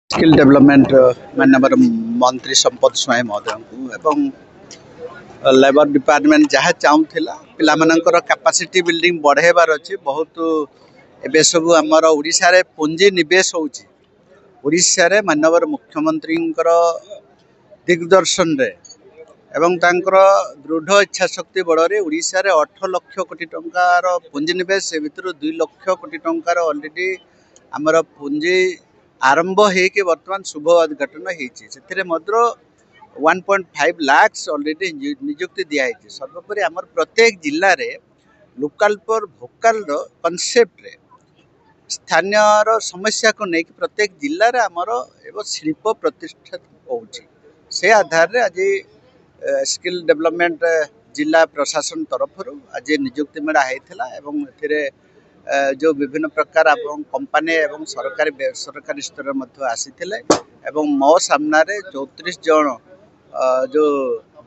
Skill development माननीय मंत्री संपद स्वाई महोदय को लेबर डिपार्टमेंट जहाँ चाहूला पिलाମାନଙ୍କର कैपेसिटी बिल्डिंग बढ़ेबार अच्छी बहुत एबे सब आमर ओडिशा रे पुंजी निवेश होउची ओडिशा रे माननीय मुख्यमंत्री दिग्दर्शन रे एवं तांकर दृढ़ इच्छा शक्ति बड़ रे ओडिशा रे 8 लाख कोटी टंकार पुंजी निवेश से भितर 2 लाख कोटी टंकार ऑलरेडी आमर पुंजी आरंभ होके वर्तमान शुभ उद्घाटन होती 1.5 लाख ऑलरेडी नियुक्ति दिखाई सर्वोपरि आम प्रत्येक जिले में लोकल पर भोकाल कॉन्सेप्ट रे स्थानीय समस्या को लेकिन प्रत्येक जिले में आमर एवं शिल्प प्रतिष्ठा से आधार रे आज स्किल डेवलपमेंट जिला प्रशासन तरफ आज नियुक्ति मेला होता है जो विभिन्न प्रकार कंपनी एवं सरकारी बेसरकारी स्तर आसी मो सामने 34 जन जो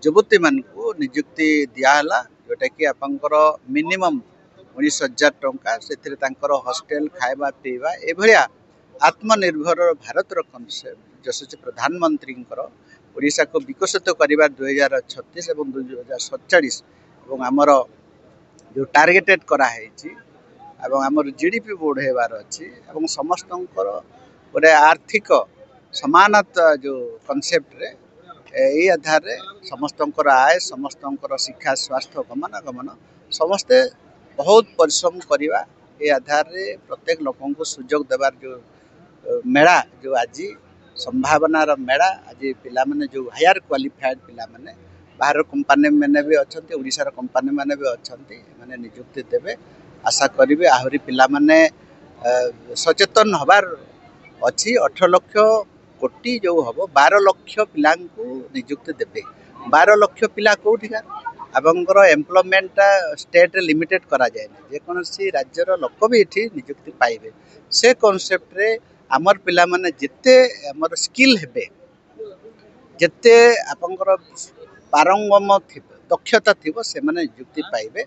युवती मान को नियुक्ति दिहला जोटा कि आपंकर मिनिमम 19,000 टंका से हॉस्टेल खाଇବା पीवा एभलिया आत्मनिर्भर भारत कॉन्सेप्ट यशस्वी प्रधानमंत्री ओडिशा को विकसित करवा 2036 और 2047 और आमर जो टार्गेटेड कराई एवं आमर जीडीपी बढ़ेबार अच्छी समस्त गोटे आर्थिक समानता जो कॉन्सेप्ट रे यही आधार रे समस्त आय समस्त शिक्षा स्वास्थ्य गमनागमन समस्ते बहुत परिश्रम करवा ये आधार रे प्रत्येक लोक को सुजोग देवार जो मेला जो आज संभावनार मेला आज पिला माने जो हायर क्वालिफाइड पिला माने बाहर कंपनी मैंने भी अच्छा ओडिशार कंपनी मैंने भी अच्छा मैंने नियुक्ति देवे आशा करी आहरी पिला माने सचेतन हबार अच्छी 18 लाख कोटी जो हम 12 लाख पिला नियुक्ति देवे 12 लाख पिला कौटिका आपंकर एम्प्लॉयमेंट स्टेट लिमिटेड करा जाए जेकोसी राज्यर लोक भी ये नियुक्ति पाइबे से कॉन्सेप्ट रे आमर पिला माने जिते आमर स्किल हेबे जिते आपंकर पारंगम थी दक्षता थी से नियुक्ति पाइबे।